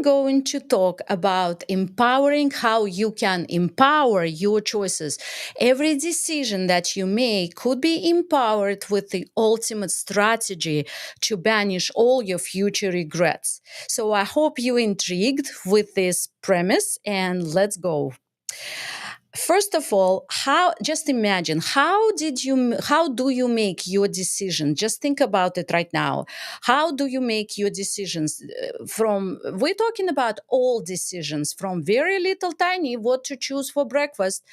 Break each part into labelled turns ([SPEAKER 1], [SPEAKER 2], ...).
[SPEAKER 1] going to talk about empowering, how you can empower your choices. Every decision that you make could be empowered with the ultimate strategy to banish all your future regrets. So I hope you're intrigued with this premise, and let's go. First of all, how just imagine, how do you make your decision? Just think about it right now. How do you make your decisions? From We're talking about all decisions, from very little tiny what to choose for breakfast,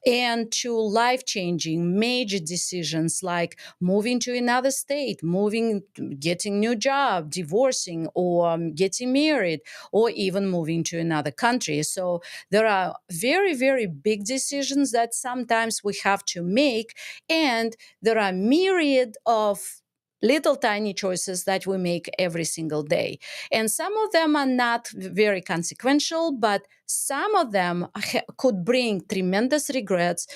[SPEAKER 1] and to life changing major decisions like moving to another state, moving, getting new job, divorcing, or getting married, or even moving to another country. So there are very, very big decisions that sometimes we have to make, and there are myriad of little tiny choices that we make every single day. And some of them are not very consequential, but some of them could bring tremendous regrets,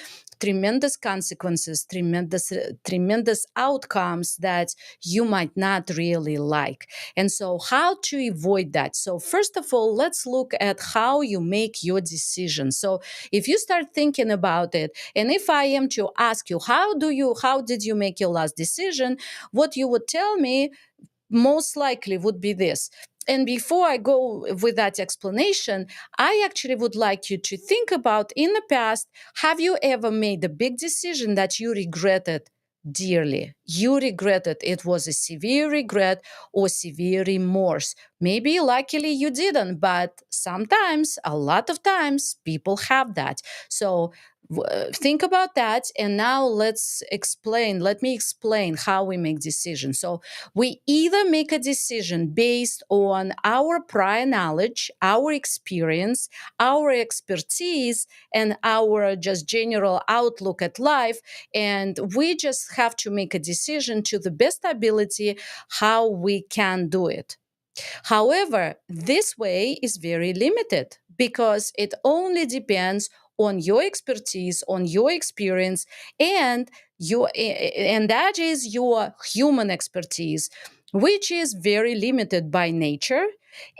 [SPEAKER 1] tremendous consequences, tremendous outcomes that you might not really like. And so, how to avoid that? So, first of all, let's look at how you make your decisions. So, if you start thinking about it, and if I am to ask you, how did you make your last decision? What you would tell me most likely would be this. And before I go with that explanation, I actually would like you to think about, in the past, have you ever made a big decision that you regretted dearly? You regretted, it was a severe regret or severe remorse. Maybe luckily you didn't, but sometimes, a lot of times, people have that. So think about that, and now let me explain how we make decisions. So we either make a decision based on our prior knowledge, our experience, our expertise, and our just general outlook at life, and we just have to make a decision to the best ability how we can do it. However, this way is very limited because it only depends on your expertise, on your experience, and and that is your human expertise, which is very limited by nature.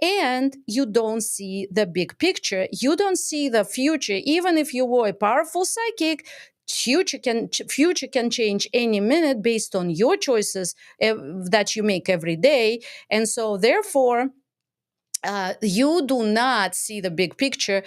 [SPEAKER 1] And you don't see the big picture. You don't see the future. Even if you were a powerful psychic, future can change any minute based on your choices that you make every day. And so, therefore, you do not see the big picture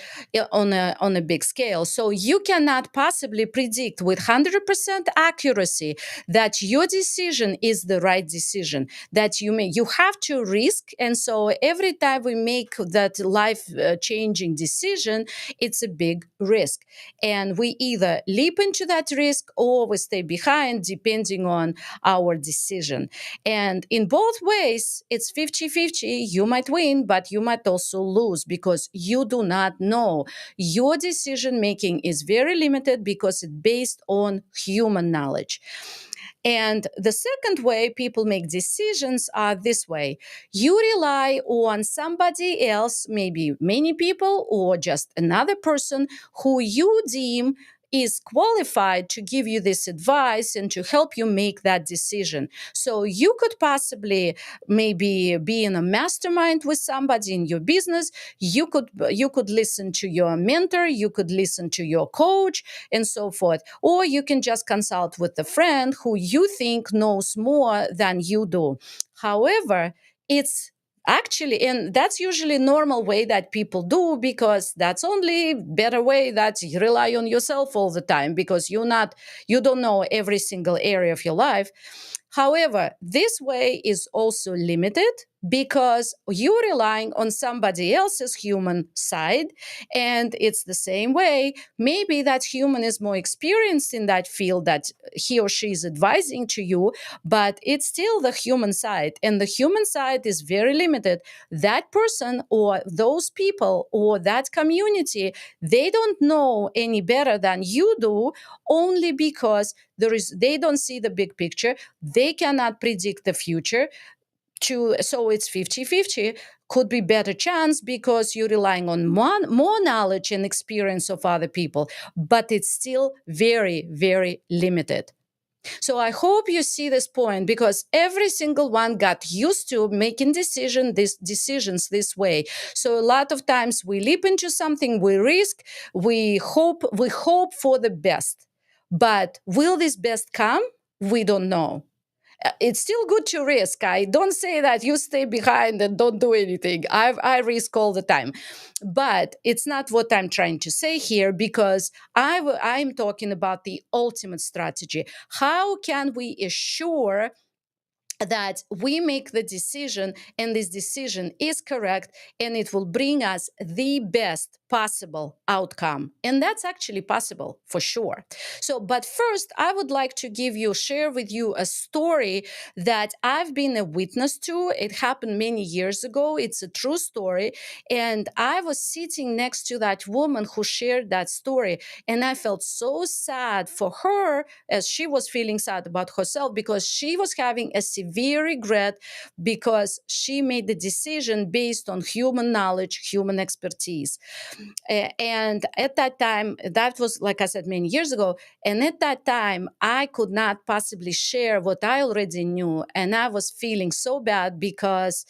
[SPEAKER 1] on a big scale. So you cannot possibly predict with 100% accuracy that your decision is the right decision that you make. You have to risk, and so every time we make that life changing decision, it's a big risk, and we either leap into that risk or we stay behind depending on our decision. And in both ways, it's 50-50. You might win, but you might also lose because you do not know. Your decision making is very limited because it's based on human knowledge. And the second way people make decisions are this way. You rely on somebody else, maybe many people or just another person who you deem is qualified to give you this advice and to help you make that decision. So you could possibly maybe be in a mastermind with somebody in your business. You could listen to your mentor, you could listen to your coach, and so forth. Or you can just consult with a friend who you think knows more than you do. However, it's actually, and that's usually normal way that people do, because that's only better way that you rely on yourself all the time, because you don't know every single area of your life. However, this way is also limited because you're relying on somebody else's human side. And it's the same way. Maybe that human is more experienced in that field that he or she is advising to you, but it's still the human side. And the human side is very limited. That person or those people or that community, they don't know any better than you do, only because they don't see the big picture. They cannot predict the future. So it's 50-50. Could be better chance because you're relying on more knowledge and experience of other people, but it's still very, very limited. So I hope you see this point, because every single one got used to making these decisions this way. So a lot of times we leap into something, we risk, we hope for the best. But will this best come? We don't know. It's still good to risk. I don't say that you stay behind and don't do anything. I risk all the time. But it's not what I'm trying to say here, because I'm talking about the ultimate strategy. How can we assure that we make the decision and this decision is correct and it will bring us the best possible outcome? And that's actually possible for sure. So, but first, I would like to share with you a story that I've been a witness to. It happened many years ago. It's a true story. And I was sitting next to that woman who shared that story. And I felt so sad for her, as she was feeling sad about herself, because she was having a severe regret because she made the decision based on human knowledge, human expertise. And at that time, that was, like I said, many years ago. And at that time, I could not possibly share what I already knew. And I was feeling so bad, because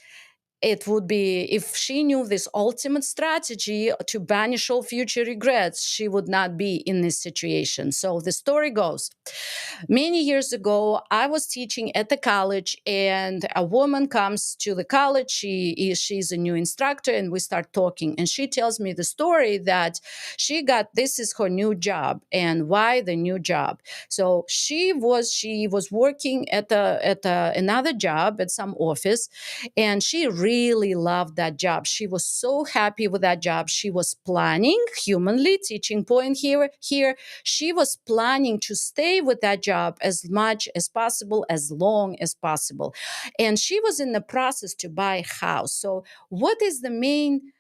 [SPEAKER 1] it would be, if she knew this ultimate strategy to banish all future regrets, she would not be in this situation. So the story goes, many years ago, I was teaching at the college, and a woman comes to the college. She's a new instructor, and we start talking. And she tells me the story that this is her new job, and why the new job. So she was working at another job at some office, and she really loved that job. She was so happy with that job. She was planning, humanly, teaching point here, she was planning to stay with that job as much as possible, as long as possible. And she was in the process to buy a house. So what is the main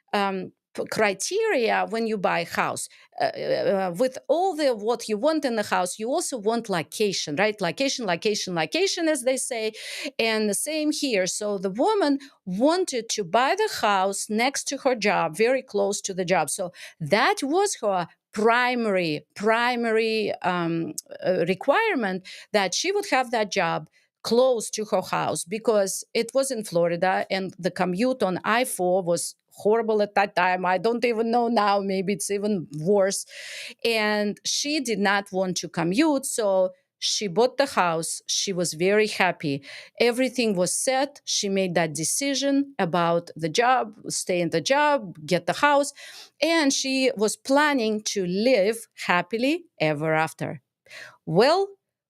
[SPEAKER 1] criteria when you buy a house? With all the what you want in the house, you also want location, right? Location, as they say. And the same here. So the woman wanted to buy the house next to her job, very close to the job. So that was her primary requirement, that she would have that job close to her house, because it was in Florida and the commute on I-4 was horrible at that time. I don't even know now, maybe it's even worse. And she did not want to commute, so she bought the house. She was very happy. Everything was set. She made that decision about the job, stay in the job, get the house, and she was planning to live happily ever after. Well,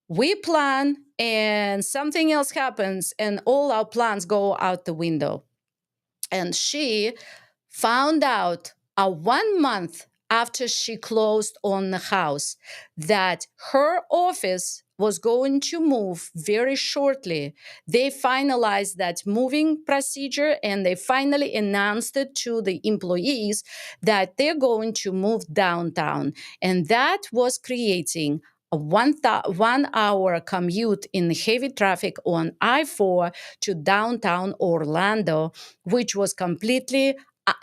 [SPEAKER 1] we plan and something else happens, and all our plans go out the window. And she found out 1 month after she closed on the house that her office was going to move very shortly. They finalized that moving procedure, and they finally announced it to the employees that they're going to move downtown. And that was creating a 1 hour commute in heavy traffic on I-4 to downtown Orlando, which was completely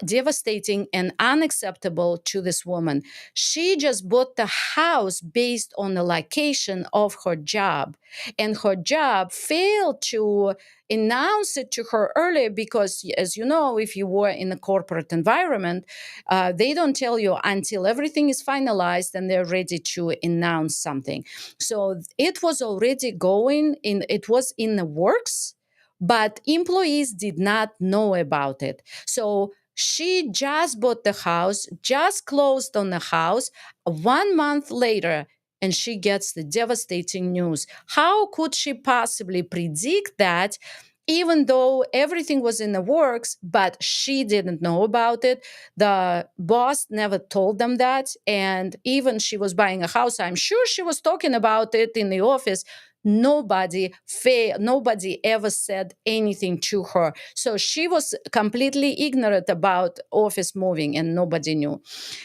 [SPEAKER 1] devastating and unacceptable to this woman. She just bought the house based on the location of her job, and her job failed to announce it to her earlier, because, as you know, if you were in a corporate environment, they don't tell you until everything is finalized and they're ready to announce something. So it was already it was in the works, but employees did not know about it. So she just bought the house, just closed on the house 1 month later, and she gets the devastating news. How could she possibly predict that, even though everything was in the works, but she didn't know about it? The boss never told them that. And even she was buying a house, I'm sure she was talking about it in the office. Nobody ever said anything to her. So she was completely ignorant about office moving, and nobody knew.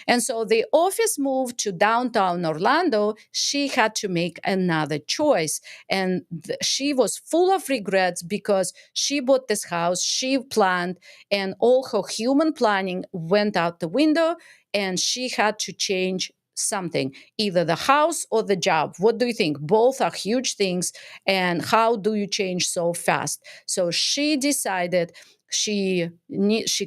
[SPEAKER 1] And so the office moved to downtown Orlando. She had to make another choice. And she was full of regrets, because she bought this house, she planned, and all her human planning went out the window, and she had to change something, either the house or the job. What do you think? Both are huge things. And how do you change so fast? So she decided she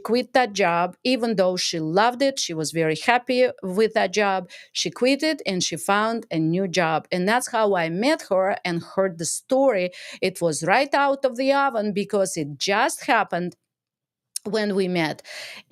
[SPEAKER 1] quit that job, even though she loved it. She was very happy with that job. She quit it and she found a new job. And that's how I met her and heard the story. It was right out of the oven because it just happened when we met.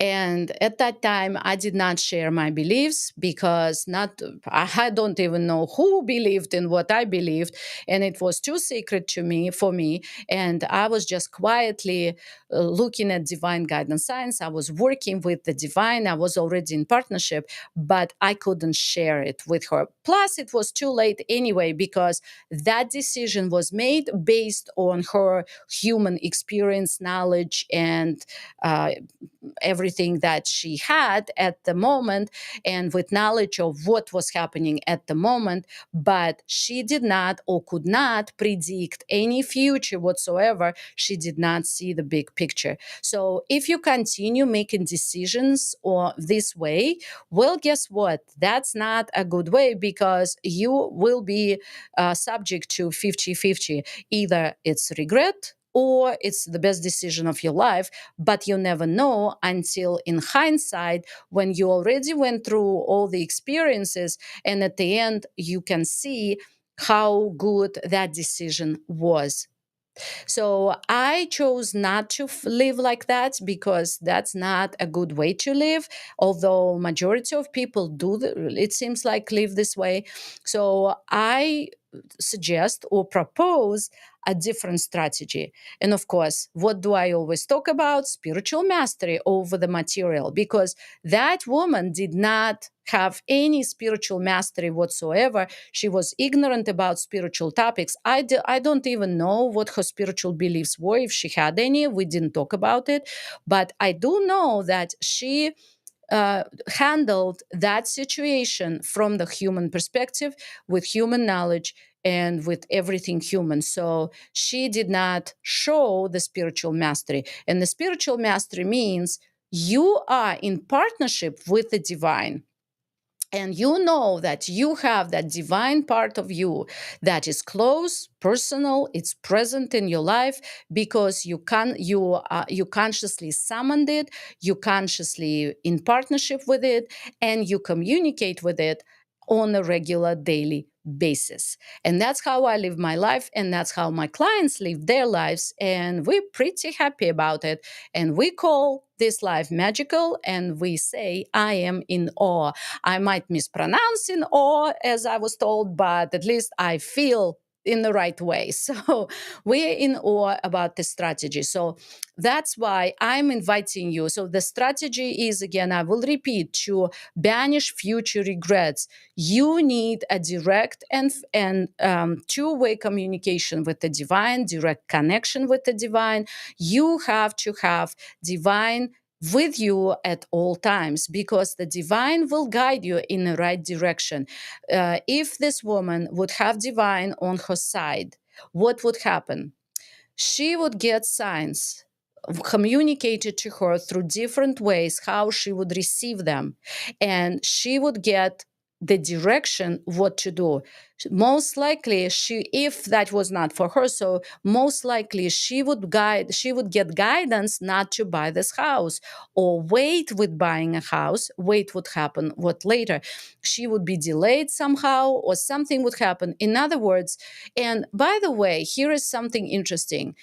[SPEAKER 1] And at that time I did not share my beliefs, because not I don't even know who believed in what I believed, and it was too sacred to me for me. And I was just quietly looking at divine guidance science. I was working with the divine. I was already in partnership, but I couldn't share it with her. Plus it was too late anyway, because that decision was made based on her human experience, knowledge, and uh, everything that she had at the moment, and with knowledge of what was happening at the moment. But she did not or could not predict any future whatsoever. She did not see the big picture. So if you continue making decisions or this way, well, guess what? That's not a good way, because you will be subject to 50-50. Either it's regret or it's the best decision of your life, but you never know until in hindsight, when you already went through all the experiences, and at the end you can see how good that decision was. So I chose not to live like that, because that's not a good way to live. Although majority of people do, it seems like, live this way. So I suggest or propose a different strategy. And of course, what do I always talk about? Spiritual mastery over the material, because that woman did not have any spiritual mastery whatsoever. She was ignorant about spiritual topics. I don't even know what her spiritual beliefs were, if she had any. We didn't talk about it. But I do know that she handled that situation from the human perspective, with human knowledge and with everything human. So she did not show the spiritual mastery. And the spiritual mastery means you are in partnership with the divine, and you know that you have that divine part of you that is close, personal, it's present in your life, because you consciously summoned it, you consciously in partnership with it, and you communicate with it on a regular daily basis. And that's how I live my life, and that's how my clients live their lives, and we're pretty happy about it. And we call this life magical, and we say I am in awe. I might mispronounce in awe, as I was told, but at least I feel in the right way. So we're in awe about the strategy. So that's why I'm inviting you. So the strategy is, again, I will repeat, to banish future regrets. You need a direct and two-way communication with the divine, direct connection with the divine. You have to have divine with you at all times, because the divine will guide you in the right direction. If this woman would have divine on her side, what would happen? She would get signs communicated to her through different ways, how she would receive them, and she would get the direction what to do. Most likely, if that was not for her, so most likely she would get guidance not to buy this house, or wait with buying a house, wait what happen, what later. She would be delayed somehow, or something would happen. In other words, and by the way, here is something interesting.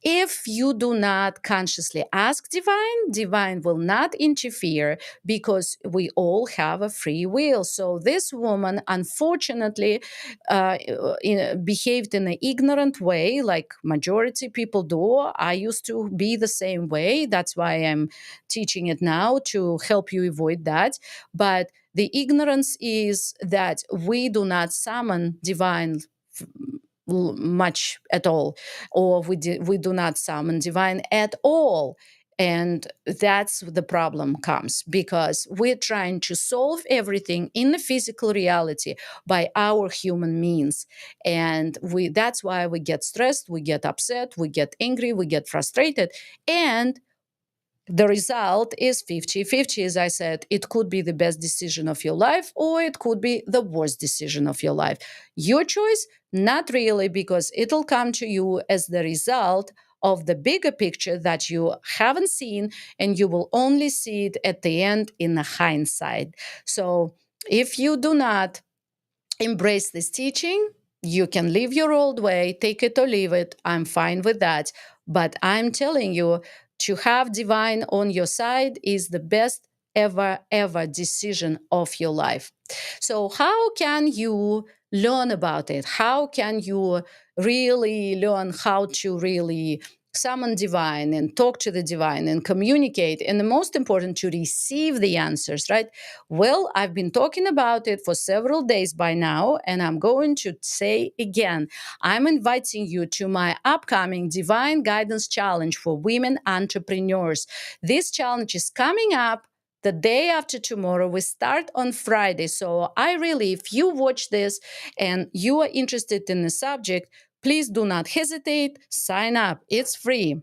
[SPEAKER 1] If you do not consciously ask divine, divine will not interfere, because we all have a free will. So this woman, unfortunately, behaved in an ignorant way, like majority people do. I used to be the same way. That's why I'm teaching it now, to help you avoid that. But the ignorance is that we do not summon divine much at all, or we do not summon divine at all. And that's the problem comes, because we're trying to solve everything in the physical reality by our human means. And that's why we get stressed, we get upset, we get angry, we get frustrated. And The result is 50-50. As I said, it could be the best decision of your life or it could be the worst decision of your life. Your choice? Not really, because it'll come to you as the result of the bigger picture that you haven't seen, and you will only see it at the end in the hindsight. So if you do not embrace this teaching, you can live your old way, take it or leave it. I'm fine with that. But I'm telling you, to have divine on your side is the best ever decision of your life. So, how can you learn about it? How can you really learn how to really summon divine and talk to the divine and communicate? And the most important, to receive the answers, right? Well, I've been talking about it for several days by now, and I'm going to say again, I'm inviting you to my upcoming Divine Guidance Challenge for Women Entrepreneurs. This challenge is coming up the day after tomorrow. We start on Friday. So I really, if you watch this and you are interested in the subject, please do not hesitate. Sign up. It's free.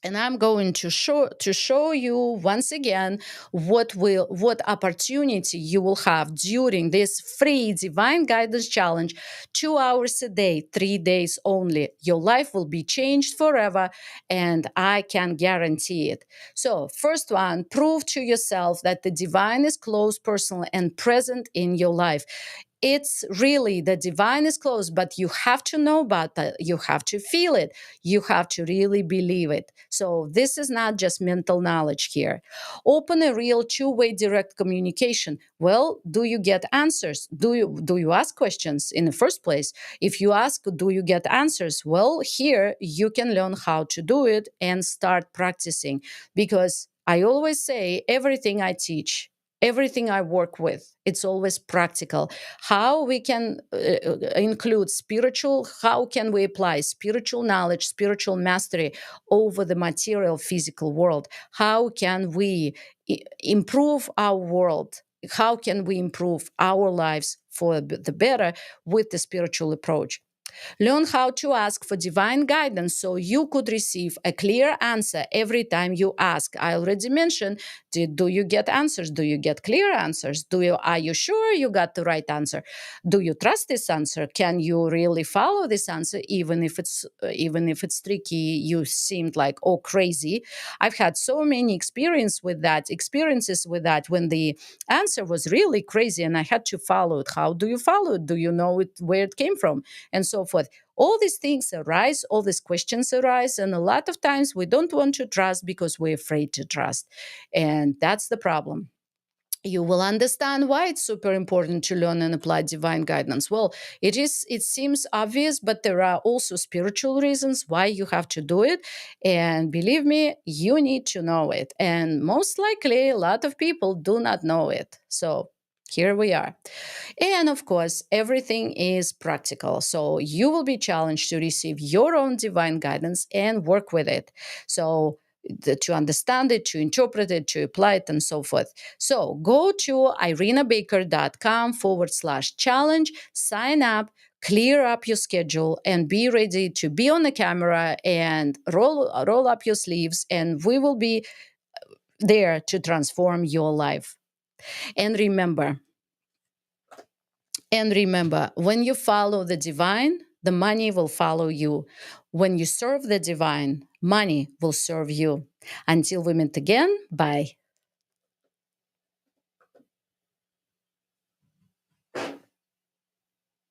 [SPEAKER 1] And I'm going to show you once again what opportunity you will have during this free divine guidance challenge. 2 hours a day, 3 days only. Your life will be changed forever, and I can guarantee it. So first one, prove to yourself that the divine is close, personal, and present in your life. It's really, the divine is close, but you have to know about that. You have to feel it. You have to really believe it. So this is not just mental knowledge here. Open a real two-way direct communication. Well, do you get answers? Do you ask questions in the first place? If you ask, do you get answers? Well, here you can learn how to do it and start practicing, because I always say everything I teach, everything I work with, it's always practical. How we can include spiritual, how can we apply spiritual knowledge, spiritual mastery over the material physical world? How can we improve our world? How can we improve our lives for the better with the spiritual approach? Learn how to ask for divine guidance so you could receive a clear answer every time you ask. I already mentioned, do you get answers? Do you get clear answers? Are you sure you got the right answer? Do you trust this answer? Can you really follow this answer even if it's tricky? You seemed like, oh, crazy. I've had so many experiences with that when the answer was really crazy and I had to follow it. How do you follow it? Do you know where it came from? And so forth. All these things arise, all these questions arise, and a lot of times we don't want to trust because we're afraid to trust. And that's the problem. You will understand why it's super important to learn and apply divine guidance. Well, it seems obvious, but there are also spiritual reasons why you have to do it. And believe me, you need to know it. And most likely, a lot of people do not know it. So here we are. And of course, everything is practical. So you will be challenged to receive your own divine guidance and work with it. So to understand it, to interpret it, to apply it, and so forth. So go to irinabaker.com/challenge, sign up, clear up your schedule, and be ready to be on the camera and roll up your sleeves, and we will be there to transform your life. And remember, when you follow the divine, the money will follow you. When you serve the divine, money will serve you. Until we meet again, bye.